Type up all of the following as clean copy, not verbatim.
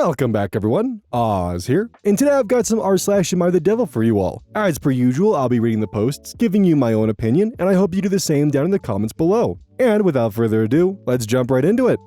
Welcome back, everyone. Oz here, and today I've got some r/AmITheDevil for you all. As per usual, I'll be reading the posts, giving you my own opinion, and I hope you do the same down in the comments below. And without further ado, let's jump right into it.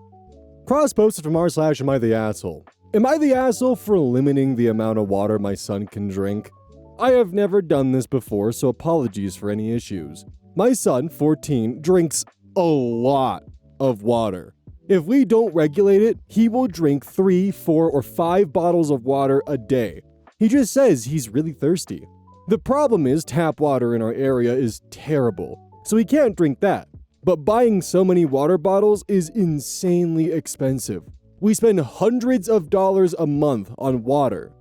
Cross posted from r/AmITheAsshole. Am I the asshole for limiting the amount of water my son can drink? I have never done this before, so apologies for any issues. My son, 14, drinks a lot of water. If we don't regulate it, he will drink 3, 4, or 5 bottles of water a day. He just says he's really thirsty. The problem is tap water in our area is terrible, so he can't drink that. But buying so many water bottles is insanely expensive. We spend hundreds of dollars a month on water.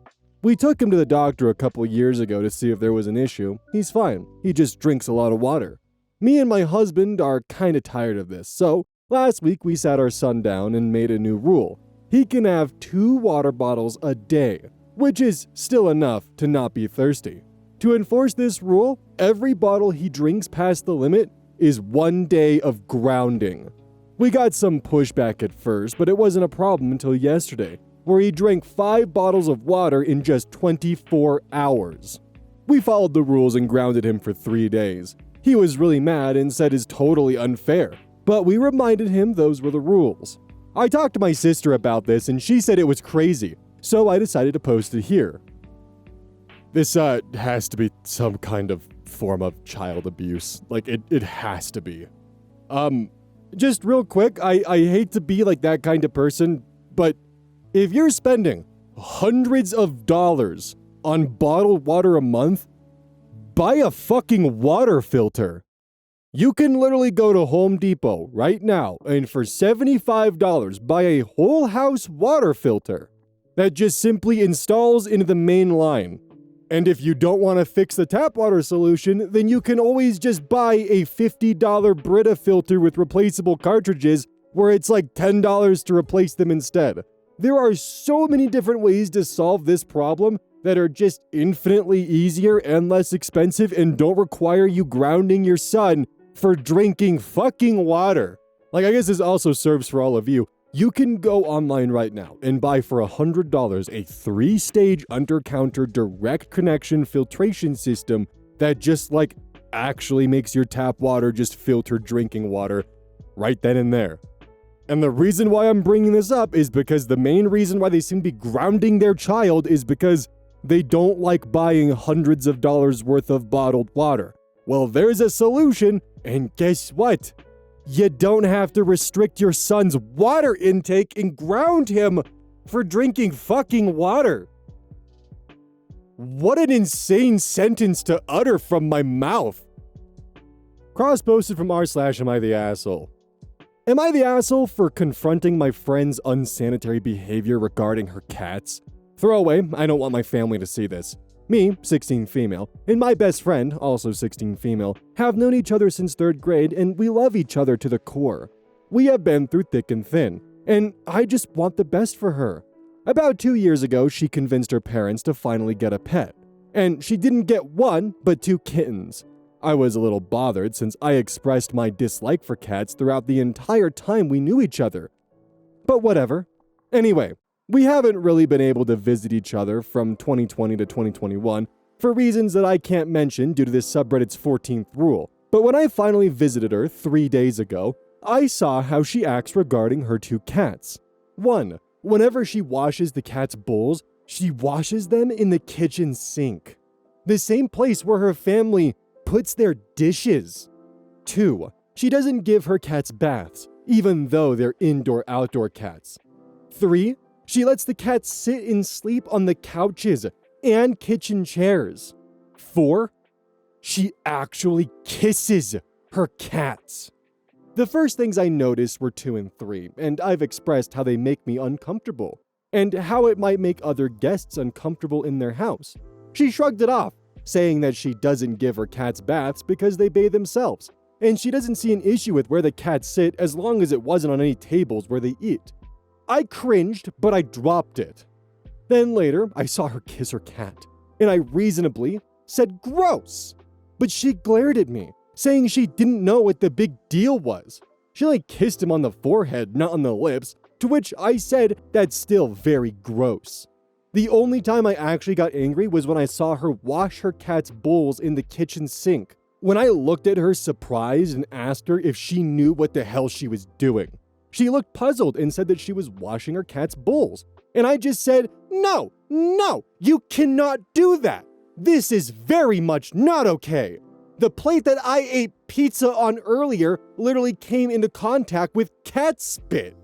We took him to the doctor a couple years ago to see if there was an issue. He's fine. He just drinks a lot of water. Me and my husband are kinda tired of this, so last week we sat our son down and made a new rule. He can have 2 water bottles a day, which is still enough to not be thirsty. To enforce this rule, every bottle he drinks past the limit is 1 day of grounding. We got some pushback at first, but it wasn't a problem until yesterday, where he drank 5 bottles of water in just 24 hours. We followed the rules and grounded him for 3 days. He was really mad and said it's totally unfair, but we reminded him those were the rules. I talked to my sister about this and she said it was crazy, so I decided to post it here. This has to be some kind of form of child abuse. Like, it has to be. Just real quick, I hate to be like that kind of person, but if you're spending hundreds of dollars on bottled water a month, buy a fucking water filter. You can literally go to Home Depot right now and for $75 buy a whole house water filter that just simply installs into the main line. And if you don't want to fix the tap water solution, then you can always just buy a $50 Brita filter with replaceable cartridges where it's like $10 to replace them instead. There are so many different ways to solve this problem that are just infinitely easier and less expensive and don't require you grounding your son for drinking fucking water. Like, I guess this also serves for all of you. You can go online right now and buy for $100 a 3-stage under-counter direct connection filtration system that just like actually makes your tap water just filtered drinking water right then and there. And the reason why I'm bringing this up is because the main reason why they seem to be grounding their child is because they don't like buying hundreds of dollars worth of bottled water. Well, there's a solution, and guess what? You don't have to restrict your son's water intake and ground him for drinking fucking water. What an insane sentence to utter from my mouth. Cross-posted from r/AmITheAsshole. Am I the asshole for confronting my friend's unsanitary behavior regarding her cats? Throwaway, I don't want my family to see this. Me, 16 female, and my best friend, also 16 female, have known each other since 3rd grade and we love each other to the core. We have been through thick and thin, and I just want the best for her. About 2 years ago, she convinced her parents to finally get a pet. And she didn't get 1, but 2 kittens. I was a little bothered since I expressed my dislike for cats throughout the entire time we knew each other. But whatever. Anyway, we haven't really been able to visit each other from 2020 to 2021 for reasons that I can't mention due to this subreddit's 14th rule. But when I finally visited her 3 days ago, I saw how she acts regarding her 2 cats. 1. Whenever she washes the cat's bowls, she washes them in the kitchen sink, the same place where her family puts their dishes. 2. She doesn't give her cats baths, even though they're indoor-outdoor cats. 3. She lets the cats sit and sleep on the couches and kitchen chairs. 4. She actually kisses her cats. The first things I noticed were 2 and 3, and I've expressed how they make me uncomfortable, and how it might make other guests uncomfortable in their house. She shrugged it off, saying that she doesn't give her cats baths because they bathe themselves, and she doesn't see an issue with where the cats sit as long as it wasn't on any tables where they eat. I cringed, but I dropped it. Then later, I saw her kiss her cat, and I reasonably said gross. But she glared at me, saying she didn't know what the big deal was. She kissed him on the forehead, not on the lips, To which I said, that's still very gross. The only time I actually got angry was when I saw her wash her cat's bowls in the kitchen sink. When I looked at her surprised and asked her if she knew what the hell she was doing. She looked puzzled and said that she was washing her cat's bowls. And I just said, no, you cannot do that. This is very much not okay. The plate that I ate pizza on earlier literally came into contact with cat spit.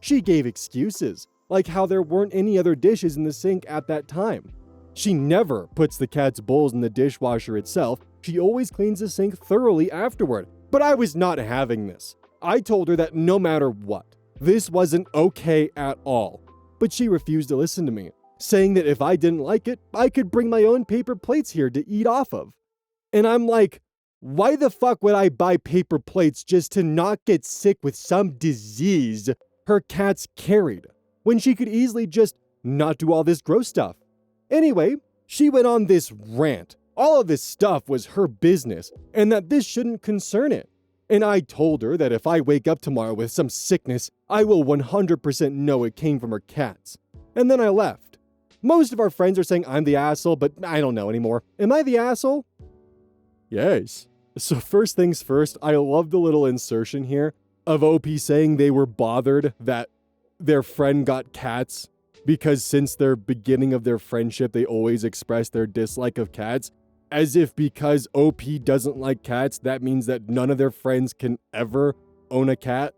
She gave excuses, like how there weren't any other dishes in the sink at that time. She never puts the cat's bowls in the dishwasher itself. She always cleans the sink thoroughly afterward. But I was not having this. I told her that no matter what, this wasn't okay at all. But she refused to listen to me, saying that if I didn't like it, I could bring my own paper plates here to eat off of. And I'm like, why the fuck would I buy paper plates just to not get sick with some disease her cat's carried, when she could easily just not do all this gross stuff? Anyway, she went on this rant. All of this stuff was her business, and that this shouldn't concern it. And I told her that if I wake up tomorrow with some sickness, I will 100% know it came from her cats. And then I left. Most of our friends are saying I'm the asshole, but I don't know anymore. Am I the asshole? Yes. So first things first, I love the little insertion here of OP saying they were bothered that their friend got cats because since their beginning of their friendship, they always expressed their dislike of cats. As if because OP doesn't like cats, that means that none of their friends can ever own a cat.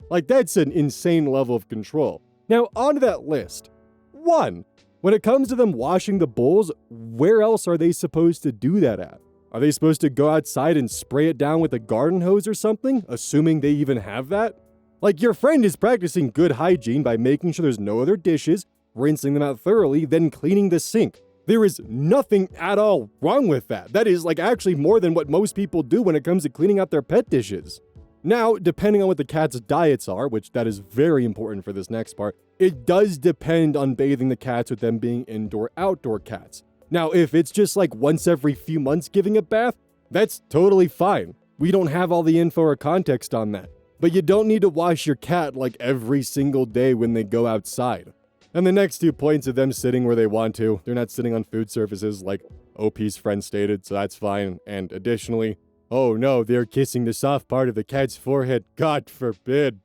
Like, that's an insane level of control. Now, onto that list. 1. When it comes to them washing the bowls, where else are they supposed to do that at? Are they supposed to go outside and spray it down with a garden hose or something, assuming they even have that? Like, your friend is practicing good hygiene by making sure there's no other dishes, rinsing them out thoroughly, then cleaning the sink. There is nothing at all wrong with that. That is like actually more than what most people do when it comes to cleaning out their pet dishes. Now, depending on what the cat's diets are, which that is very important for this next part, it does depend on bathing the cats with them being indoor-outdoor cats. Now, if it's just like once every few months giving a bath, that's totally fine. We don't have all the info or context on that. But you don't need to wash your cat like every single day when they go outside. And the next 2 points of them sitting where they want to, they're not sitting on food surfaces like OP's friend stated, so that's fine. And additionally, oh no, they're kissing the soft part of the cat's forehead, God forbid.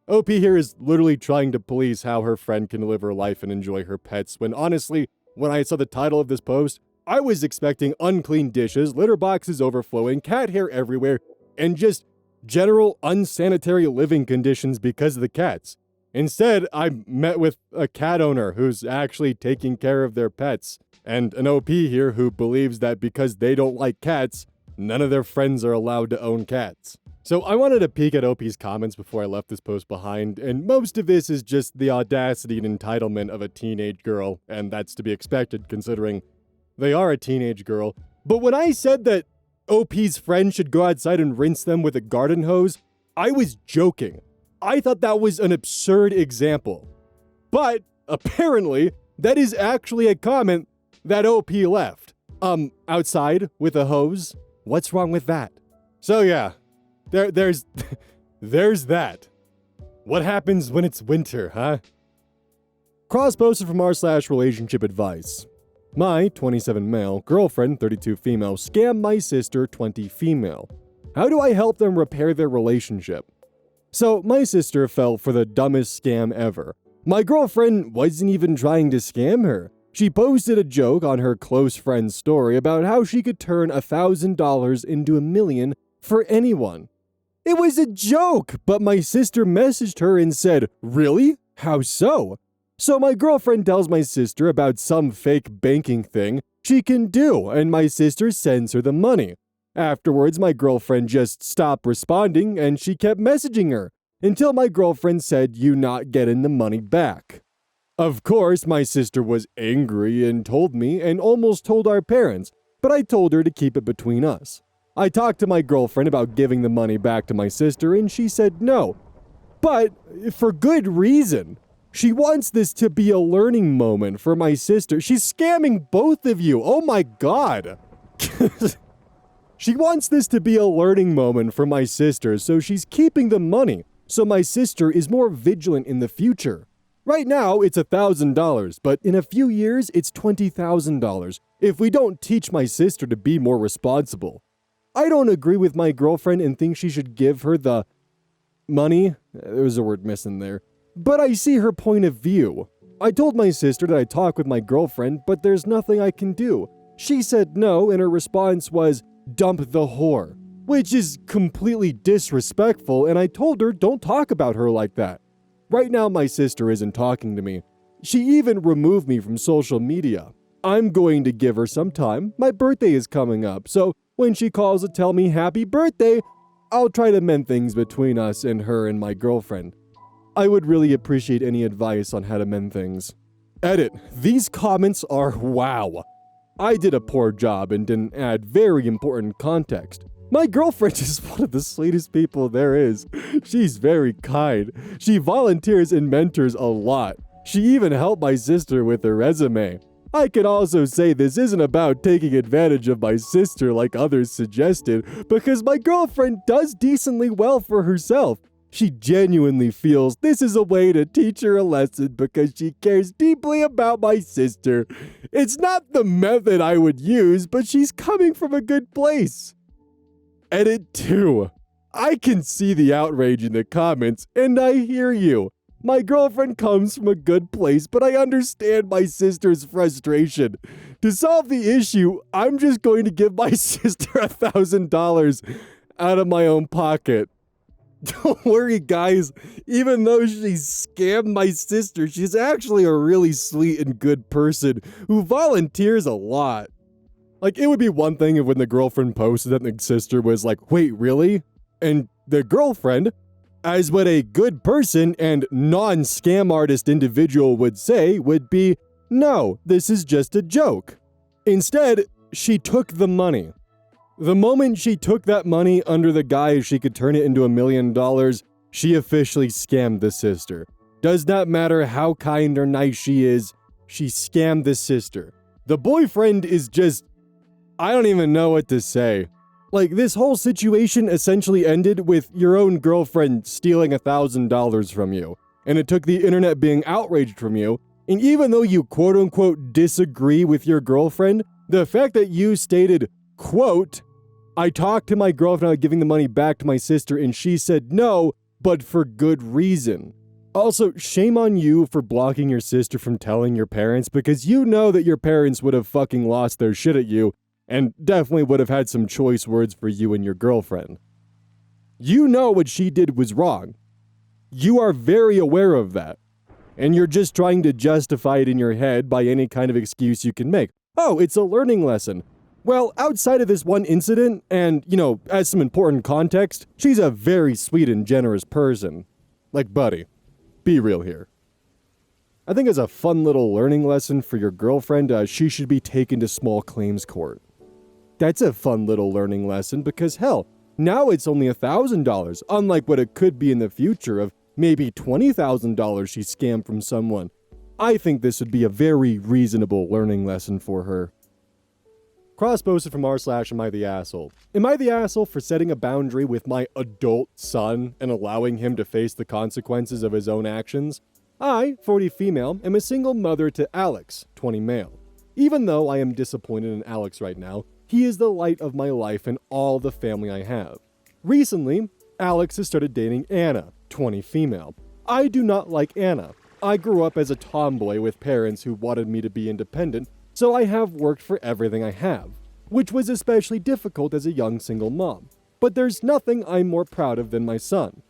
OP here is literally trying to police how her friend can live her life and enjoy her pets, when honestly, when I saw the title of this post, I was expecting unclean dishes, litter boxes overflowing, cat hair everywhere, and just general unsanitary living conditions because of the cats. Instead, I met with a cat owner who's actually taking care of their pets, and an OP here who believes that because they don't like cats, none of their friends are allowed to own cats. So I wanted to peek at OP's comments before I left this post behind, and most of this is just the audacity and entitlement of a teenage girl, and that's to be expected considering they are a teenage girl. But when I said that OP's friend should go outside and rinse them with a garden hose, I was joking. I thought that was an absurd example. But apparently, that is actually a comment that OP left. Outside with a hose? What's wrong with that? So yeah, there's that. What happens when it's winter, huh? Cross-posted from r/relationship advice. My 27 male, girlfriend 32 female, scammed my sister 20 female. How do I help them repair their relationship? So, my sister fell for the dumbest scam ever. My girlfriend wasn't even trying to scam her. She posted a joke on her close friend's story about how she could turn $1,000 into $1 million for anyone. It was a joke, but my sister messaged her and said, "Really? How so?" So my girlfriend tells my sister about some fake banking thing she can do, and my sister sends her the money. Afterwards, my girlfriend just stopped responding and she kept messaging her until my girlfriend said, "You not getting the money back." Of course, my sister was angry and told me and almost told our parents, but I told her to keep it between us. I talked to my girlfriend about giving the money back to my sister and she said no. But for good reason. She wants this to be a learning moment for my sister. She's scamming both of you. Oh my God. She wants this to be a learning moment for my sister, so she's keeping the money. so my sister is more vigilant in the future. Right now, it's $1,000, but in a few years, it's $20,000 if we don't teach my sister to be more responsible. I don't agree with my girlfriend and think she should give her the money. There was a word missing there. But I see her point of view. I told my sister that I'd talk with my girlfriend, but there's nothing I can do. She said no, and her response was, "Dump the whore," which is completely disrespectful, and I told her don't talk about her like that. Right now, my sister isn't talking to me. She even removed me from social media. I'm going to give her some time. My birthday is coming up, so when she calls to tell me happy birthday, I'll try to mend things between us and her and my girlfriend. I would really appreciate any advice on how to mend things. Edit. These comments are wow. I did a poor job and didn't add very important context. My girlfriend is one of the sweetest people there is. She's very kind. She volunteers and mentors a lot. She even helped my sister with her resume. I can also say this isn't about taking advantage of my sister like others suggested, because my girlfriend does decently well for herself. She genuinely feels this is a way to teach her a lesson because she cares deeply about my sister. It's not the method I would use, but she's coming from a good place. Edit 2. I can see the outrage in the comments, and I hear you. My girlfriend comes from a good place, but I understand my sister's frustration. To solve the issue, I'm just going to give my sister $1,000 out of my own pocket. Don't worry, guys. Even though she scammed my sister, she's actually a really sweet and good person who volunteers a lot. Like, it would be one thing if when the girlfriend posted that the sister was like, "Wait, really?" And the girlfriend, as what a good person and non-scam artist individual would say, would be, "No, this is just a joke." Instead, she took the money. The moment she took that money under the guise she could turn it into $1 million, she officially scammed the sister. Does not matter how kind or nice she is, she scammed the sister. The boyfriend is just, I don't even know what to say. Like, this whole situation essentially ended with your own girlfriend stealing $1,000 from you. And it took the internet being outraged from you. And even though you quote-unquote disagree with your girlfriend, the fact that you stated, quote, "I talked to my girlfriend about giving the money back to my sister and she said no, but for good reason." Also, shame on you for blocking your sister from telling your parents, because you know that your parents would have fucking lost their shit at you and definitely would have had some choice words for you and your girlfriend. You know what she did was wrong. You are very aware of that. And you're just trying to justify it in your head by any kind of excuse you can make. Oh, it's a learning lesson. Well, outside of this one incident, and, as some important context, she's a very sweet and generous person. Like, buddy, be real here. I think as a fun little learning lesson for your girlfriend, she should be taken to small claims court. That's a fun little learning lesson because, hell, now it's only $1,000, unlike what it could be in the future of maybe $20,000 she scammed from someone. I think this would be a very reasonable learning lesson for her. Cross-posted from r/AmITheAsshole. Am I the asshole for setting a boundary with my adult son and allowing him to face the consequences of his own actions? I, 40 female, am a single mother to Alex, 20 male. Even though I am disappointed in Alex right now, he is the light of my life and all the family I have. Recently, Alex has started dating Anna, 20 female. I do not like Anna. I grew up as a tomboy with parents who wanted me to be independent, so I have worked for everything I have, which was especially difficult as a young single mom. But there's nothing I'm more proud of than my son.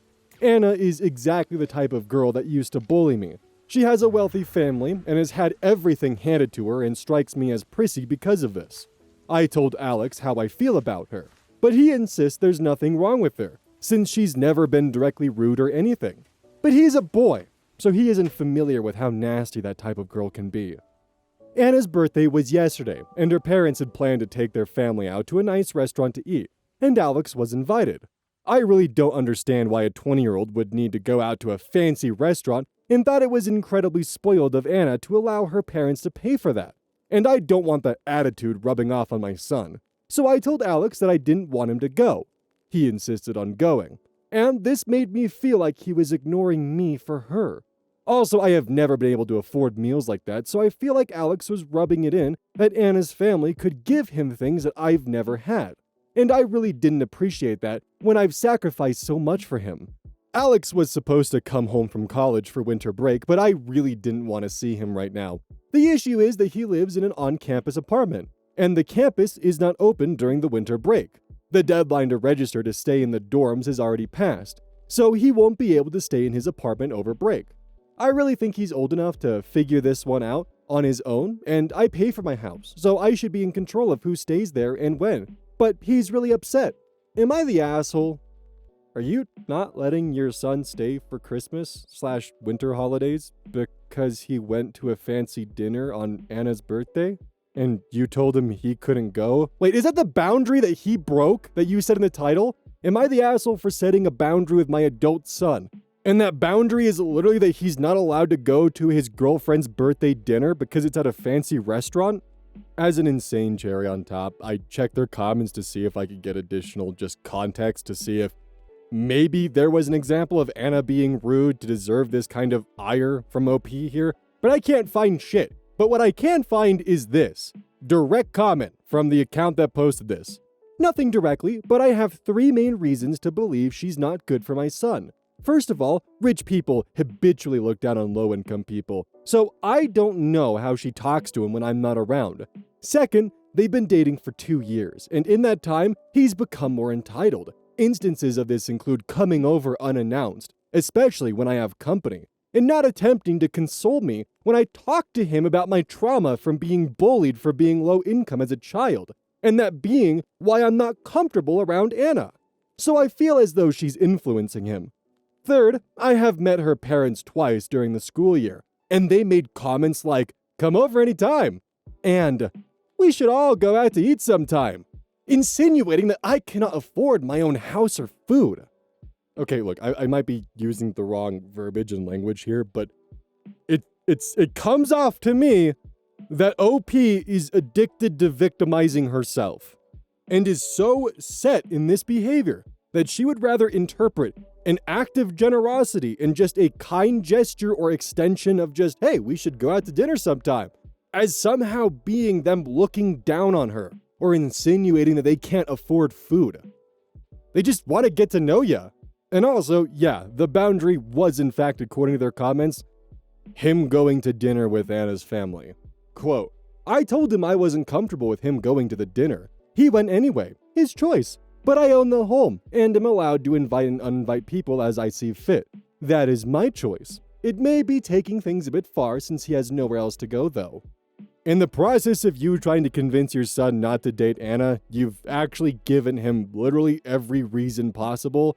Anna is exactly the type of girl that used to bully me. She has a wealthy family and has had everything handed to her and strikes me as prissy because of this. I told Alex how I feel about her, but he insists there's nothing wrong with her, since she's never been directly rude or anything. But he's a boy, so he isn't familiar with how nasty that type of girl can be. Anna's birthday was yesterday, and her parents had planned to take their family out to a nice restaurant to eat, and Alex was invited. I really don't understand why a 20-year-old would need to go out to a fancy restaurant and thought it was incredibly spoiled of Anna to allow her parents to pay for that. And I don't want that attitude rubbing off on my son. So I told Alex that I didn't want him to go. He insisted on going. and this made me feel like he was ignoring me for her. Also, I have never been able to afford meals like that, so I feel like Alex was rubbing it in that Anna's family could give him things that I've never had. And I really didn't appreciate that when I've sacrificed so much for him. Alex was supposed to come home from college for winter break, but I really didn't want to see him right now. The issue is that he lives in an on-campus apartment, and the campus is not open during the winter break. The deadline to register to stay in the dorms has already passed, so he won't be able to stay in his apartment over break. I really think he's old enough to figure this one out on his own, and I pay for my house, so I should be in control of who stays there and when. But he's really upset. Am I the asshole? Are you not letting your son stay for Christmas/winter holidays because he went to a fancy dinner on Anna's birthday? And you told him he couldn't go? Wait, is that the boundary that he broke that you said in the title? Am I the asshole for setting a boundary with my adult son? And that boundary is literally that he's not allowed to go to his girlfriend's birthday dinner because it's at a fancy restaurant? As an insane cherry on top, I checked their comments to see if I could get additional just context to see if maybe there was an example of Anna being rude to deserve this kind of ire from OP here, but I can't find shit. But what I can find is this. Direct comment from the account that posted this. Nothing directly, but I have 3 main reasons to believe she's not good for my son. First of all, rich people habitually look down on low-income people, so I don't know how she talks to him when I'm not around. Second, they've been dating for 2 years, and in that time, he's become more entitled. Instances of this include coming over unannounced, especially when I have company, and not attempting to console me when I talk to him about my trauma from being bullied for being low income as a child, and that being why I'm not comfortable around Anna. So I feel as though she's influencing him. Third, I have met her parents twice during the school year, and they made comments like, "Come over anytime," and "We should all go out to eat sometime," insinuating that I cannot afford my own house or food. Okay, look, I might be using the wrong verbiage and language here, but it comes off to me that OP is addicted to victimizing herself, and is so set in this behavior that she would rather interpret an act of generosity and just a kind gesture or extension of just, "Hey, we should go out to dinner sometime," as somehow being them looking down on her or insinuating that they can't afford food. They just want to get to know ya. And also, yeah, the boundary was in fact, according to their comments, him going to dinner with Anna's family. Quote, "I told him I wasn't comfortable with him going to the dinner. He went anyway. His choice. But I own the home, and am allowed to invite and uninvite people as I see fit. That is my choice. It may be taking things a bit far since he has nowhere else to go, though." In the process of you trying to convince your son not to date Anna, you've actually given him literally every reason possible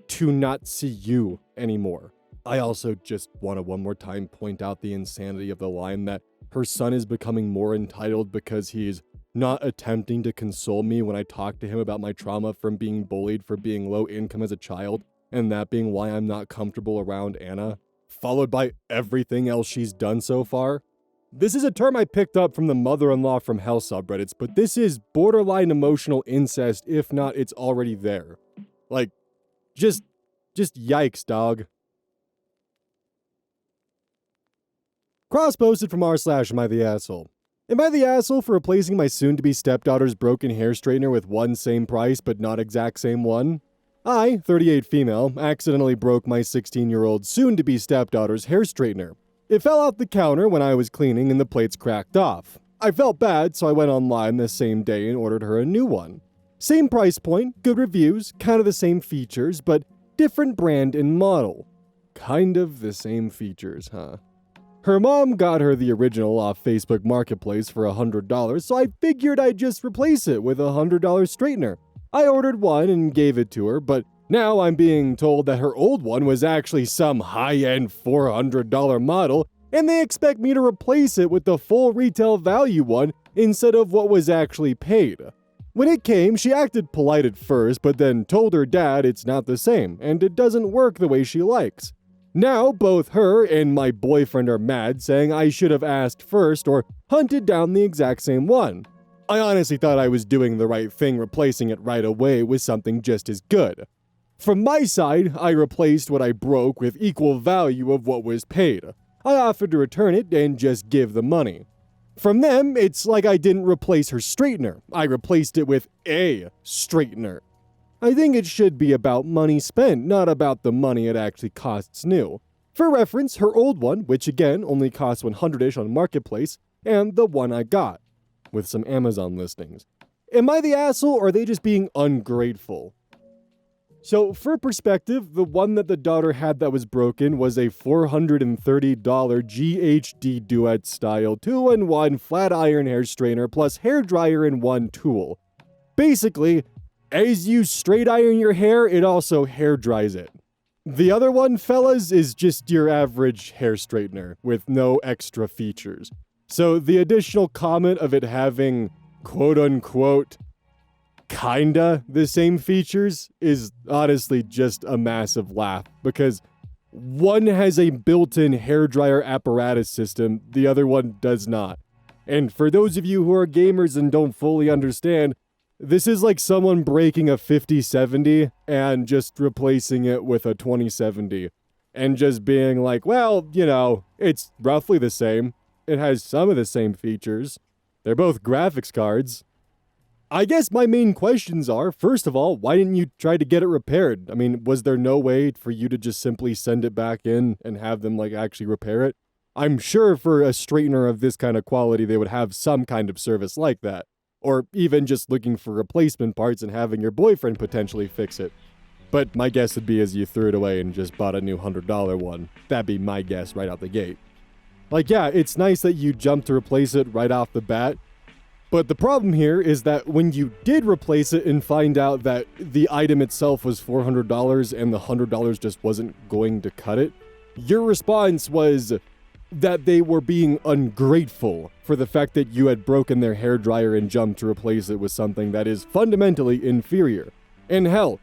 to not see you anymore. I also just want to one more time point out the insanity of the line that her son is becoming more entitled because he's not attempting to console me when I talk to him about my trauma from being bullied for being low income as a child, and that being why I'm not comfortable around Anna, followed by everything else she's done so far. This is a term I picked up from the mother-in-law from hell subreddits, but this is borderline emotional incest, if not it's already there. Like, just yikes, dog. Cross-posted from r/AmITheAsshole. Am I the asshole for replacing my soon-to-be stepdaughter's broken hair straightener with one same price but not exact same one? I, 38 female, accidentally broke my 16-year-old soon-to-be stepdaughter's hair straightener. It fell off the counter when I was cleaning and the plates cracked off. I felt bad, so I went online the same day and ordered her a new one. Same price point, good reviews, kind of the same features, but different brand and model. Kind of the same features, huh? Her mom got her the original off Facebook Marketplace for $100, so I figured I'd just replace it with a $100 straightener. I ordered one and gave it to her, but now I'm being told that her old one was actually some high-end $400 model, and they expect me to replace it with the full retail value one instead of what was actually paid. When it came, she acted polite at first, but then told her dad it's not the same, and it doesn't work the way she likes. Now, both her and my boyfriend are mad, saying I should have asked first or hunted down the exact same one. I honestly thought I was doing the right thing replacing it right away with something just as good. From my side, I replaced what I broke with equal value of what was paid. I offered to return it and just give the money. From them, it's like I didn't replace her straightener. I replaced it with a straightener. I think it should be about money spent, not about the money it actually costs new. For reference, her old one, which again only costs 100-ish on Marketplace, and the one I got, with some Amazon listings. Am I the asshole, or are they just being ungrateful? So, for perspective, the one that the daughter had that was broken was a $430 GHD duet style 2-in-1 flat iron hair straightener plus hair dryer in one tool. Basically, as you straight iron your hair, it also hair dries it. The other one, fellas, is just your average hair straightener with no extra features. So the additional comment of it having quote-unquote kinda the same features is honestly just a massive laugh, because one has a built-in hairdryer apparatus system, the other one does not. And for those of you who are gamers and don't fully understand, this is like someone breaking a 5070 and just replacing it with a 2070 and just being like, well, you know, it's roughly the same. It has some of the same features. They're both graphics cards. I guess my main questions are, first of all, why didn't you try to get it repaired? I mean, was there no way for you to just simply send it back in and have them, like, actually repair it? I'm sure for a straightener of this kind of quality, they would have some kind of service like that. Or even just looking for replacement parts and having your boyfriend potentially fix it. But my guess would be as you threw it away and just bought a new $100 one. That'd be my guess right out the gate. Like, yeah, it's nice that you jumped to replace it right off the bat, but the problem here is that when you did replace it and find out that the item itself was $400 and the $100 just wasn't going to cut it, your response was that they were being ungrateful for the fact that you had broken their hairdryer and jumped to replace it with something that is fundamentally inferior. And hell,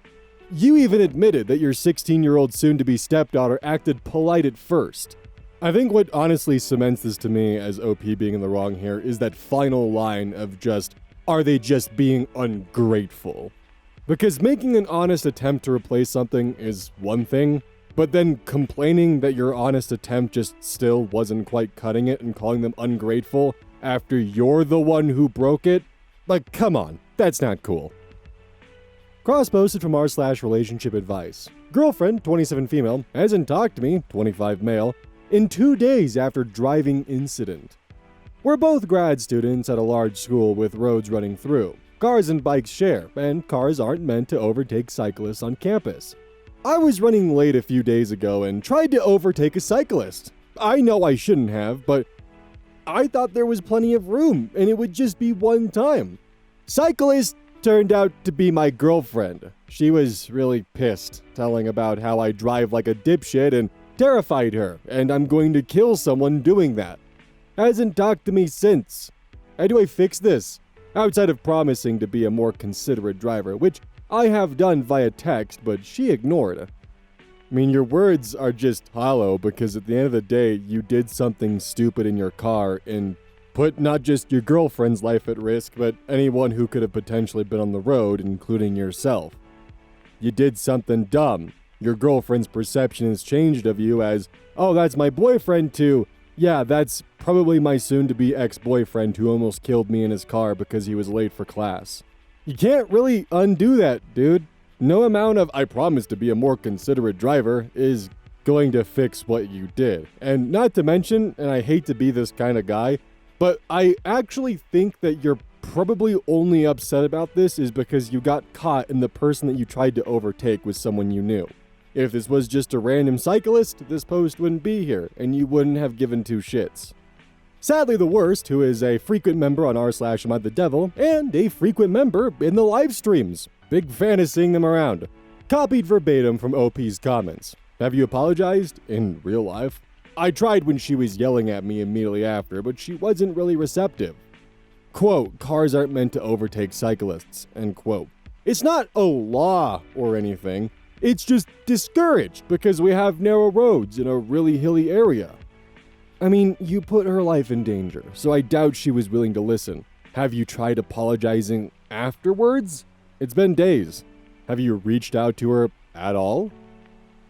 you even admitted that your 16-year-old soon-to-be stepdaughter acted polite at first. I think what honestly cements this to me as OP being in the wrong here is that final line of just, are they just being ungrateful? Because making an honest attempt to replace something is one thing, but then complaining that your honest attempt just still wasn't quite cutting it and calling them ungrateful after you're the one who broke it? Like, come on, that's not cool. Cross posted from r/relationship advice. Girlfriend, 27 female, hasn't talked to me, 25 male, in 2 days after driving incident. We're both grad students at a large school with roads running through. Cars and bikes share, and cars aren't meant to overtake cyclists on campus. I was running late a few days ago and tried to overtake a cyclist. I know I shouldn't have, but I thought there was plenty of room and it would just be one time. Cyclist turned out to be my girlfriend. She was really pissed, telling about how I drive like a dipshit and terrified her, and I'm going to kill someone doing that. Hasn't talked to me since. How do I fix this? Outside of promising to be a more considerate driver, which I have done via text, but she ignored. I mean, your words are just hollow because at the end of the day, you did something stupid in your car and put not just your girlfriend's life at risk, but anyone who could have potentially been on the road, including yourself. You did something dumb. Your girlfriend's perception has changed of you as, oh, that's my boyfriend, to, yeah, that's probably my soon-to-be ex-boyfriend who almost killed me in his car because he was late for class. You can't really undo that, dude. No amount of, I promise to be a more considerate driver, is going to fix what you did. And not to mention, and I hate to be this kind of guy, but I actually think that you're probably only upset about this is because you got caught and the person that you tried to overtake was someone you knew. If this was just a random cyclist, this post wouldn't be here, and you wouldn't have given two shits. Sadly, the worst, who is a frequent member on r/AmITheDevil, and a frequent member in the live streams. Big fan of seeing them around. Copied verbatim from OP's comments. Have you apologized? In real life? I tried when she was yelling at me immediately after, but she wasn't really receptive. Quote, cars aren't meant to overtake cyclists, end quote. It's not a law or anything. It's just discouraged because we have narrow roads in a really hilly area. I mean, you put her life in danger, so I doubt she was willing to listen. Have you tried apologizing afterwards? It's been days. Have you reached out to her at all.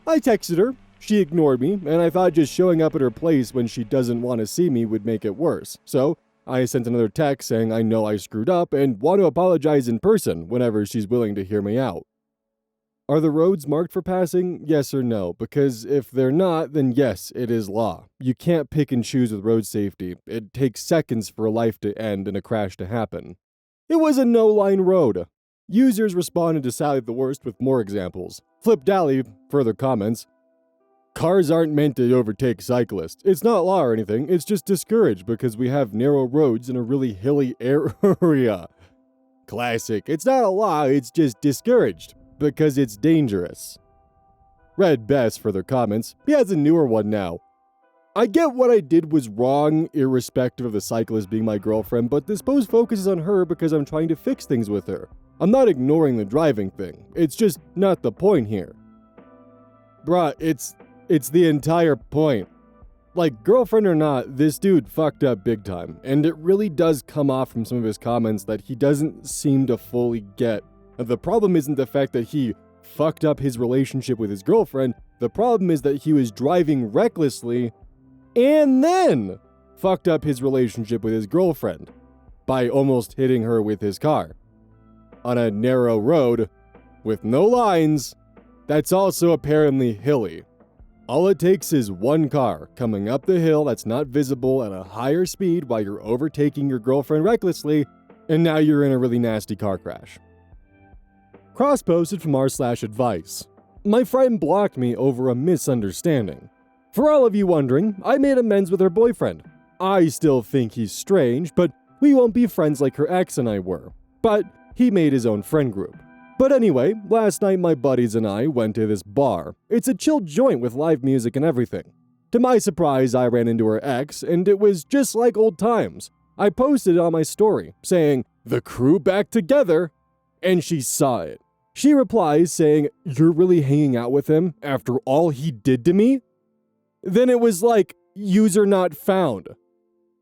I texted her, she ignored me, and I thought just showing up at her place when she doesn't want to see me would make it worse. So I sent another text saying I know I screwed up and want to apologize in person whenever she's willing to hear me out. Are the roads marked for passing? Yes or no? Because if they're not, then yes, it is law. You can't pick and choose with road safety. It takes seconds for a life to end and a crash to happen. It was a no-line road. Users responded to Sally the Worst with more examples. Flip Dally further comments, cars aren't meant to overtake cyclists. It's not law or anything, it's just discouraged because we have narrow roads in a really hilly area. Classic. It's not a law, it's just discouraged because it's dangerous. Red Best further comments, he has a newer one now. I get what I did was wrong, irrespective of the cyclist being my girlfriend, but this post focuses on her because I'm trying to fix things with her. I'm not ignoring the driving thing. It's just not the point here. Bruh, it's the entire point. Like, girlfriend or not, this dude fucked up big time, and it really does come off from some of his comments that he doesn't seem to fully get. The problem isn't the fact that he fucked up his relationship with his girlfriend, the problem is that he was driving recklessly and then fucked up his relationship with his girlfriend by almost hitting her with his car on a narrow road with no lines that's also apparently hilly. All it takes is one car coming up the hill that's not visible at a higher speed while you're overtaking your girlfriend recklessly, and now you're in a really nasty car crash. Cross posted from r/advice. My friend blocked me over a misunderstanding. For all of you wondering, I made amends with her boyfriend. I still think he's strange, but we won't be friends like her ex and I were. But he made his own friend group. But anyway, last night my buddies and I went to this bar. It's a chill joint with live music and everything. To my surprise, I ran into her ex, and it was just like old times. I posted on my story, saying, "The crew back together," and she saw it. She replies saying, "You're really hanging out with him after all he did to me?" Then it was like, user not found.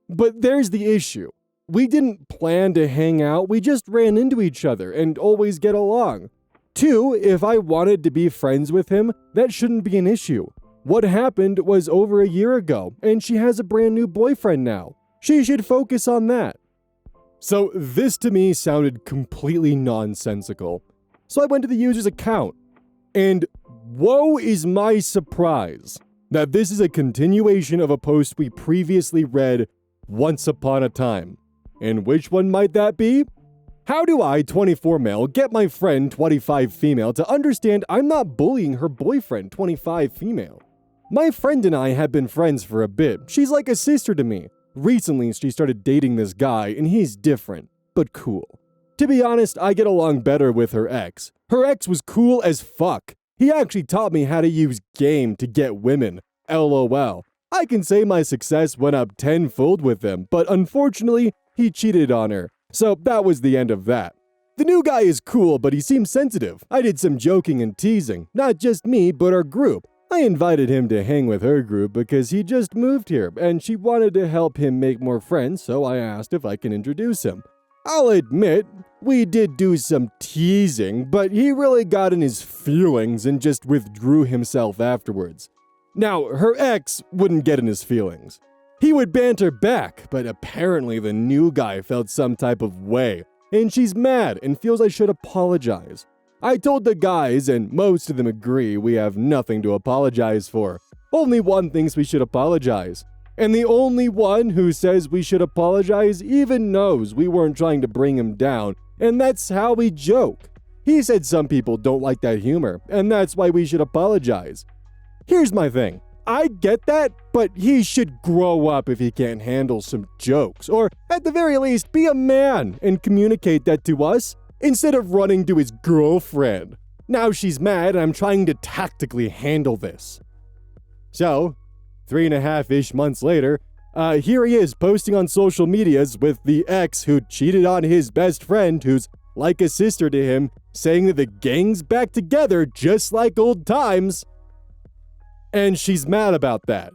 But there's the issue. We didn't plan to hang out, we just ran into each other and always get along. 2, if I wanted to be friends with him, that shouldn't be an issue. What happened was over a year ago, and she has a brand new boyfriend now. She should focus on that. So this to me sounded completely nonsensical. So I went to the user's account, and woe is my surprise that this is a continuation of a post we previously read once upon a time. And which one might that be? How do I, 24 male, get my friend, 25 female, to understand I'm not bullying her boyfriend, 25 female? My friend and I have been friends for a bit. She's like a sister to me. Recently, she started dating this guy, and he's different, but cool. To be honest, I get along better with her ex. Her ex was cool as fuck. He actually taught me how to use game to get women. LOL. I can say my success went up tenfold with him, but unfortunately, he cheated on her. So that was the end of that. The new guy is cool, but he seems sensitive. I did some joking and teasing, not just me, but our group. I invited him to hang with her group because he just moved here, and she wanted to help him make more friends, so I asked if I can introduce him. I'll admit, we did do some teasing, but he really got in his feelings and just withdrew himself afterwards. Now, her ex wouldn't get in his feelings. He would banter back, but apparently the new guy felt some type of way, and she's mad and feels I should apologize. I told the guys, and most of them agree, we have nothing to apologize for. Only one thinks we should apologize. And the only one who says we should apologize even knows we weren't trying to bring him down, and that's how we joke. He said some people don't like that humor, and that's why we should apologize. Here's my thing. I get that, but he should grow up if he can't handle some jokes, or at the very least, be a man and communicate that to us instead of running to his girlfriend. Now she's mad and I'm trying to tactically handle this. So, 3.5-ish months later, here he is posting on social medias with the ex who cheated on his best friend who's like a sister to him, saying that the gang's back together just like old times. And she's mad about that.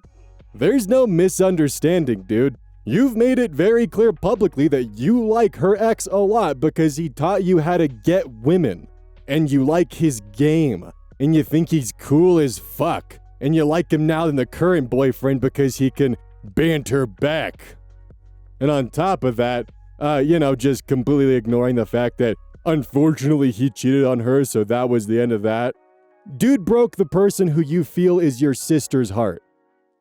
There's no misunderstanding, dude. You've made it very clear publicly that you like her ex a lot because he taught you how to get women. And you like his game. and you think he's cool as fuck, and you like him now than the current boyfriend because he can banter back. And on top of that, just completely ignoring the fact that unfortunately he cheated on her, so that was the end of that. Dude broke the person who you feel is your sister's heart.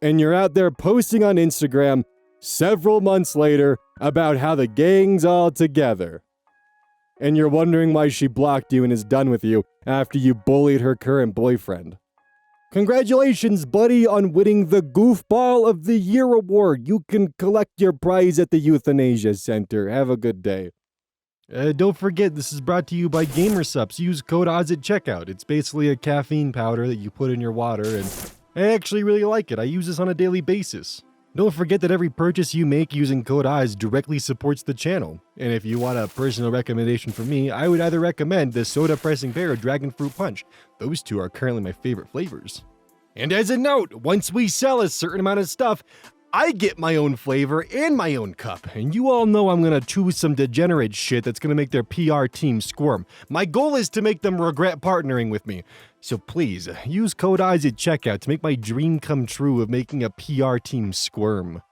And you're out there posting on Instagram several months later about how the gang's all together. And you're wondering why she blocked you and is done with you after you bullied her current boyfriend. Congratulations, buddy, on winning the Goofball of the Year award. You can collect your prize at the Euthanasia Center. Have a good day. Don't forget, this is brought to you by GamerSupps. Use code OZ at checkout. It's basically a caffeine powder that you put in your water, and I actually really like it. I use this on a daily basis. Don't forget that every purchase you make using code OZ directly supports the channel. And if you want a personal recommendation from me, I would either recommend the Soda Pressing Bear or Dragon Fruit Punch. Those two are currently my favorite flavors. And as a note, once we sell a certain amount of stuff, I get my own flavor and my own cup. And you all know I'm gonna choose some degenerate shit that's gonna make their PR team squirm. My goal is to make them regret partnering with me. So please, use code OZ at checkout to make my dream come true of making a PR team squirm.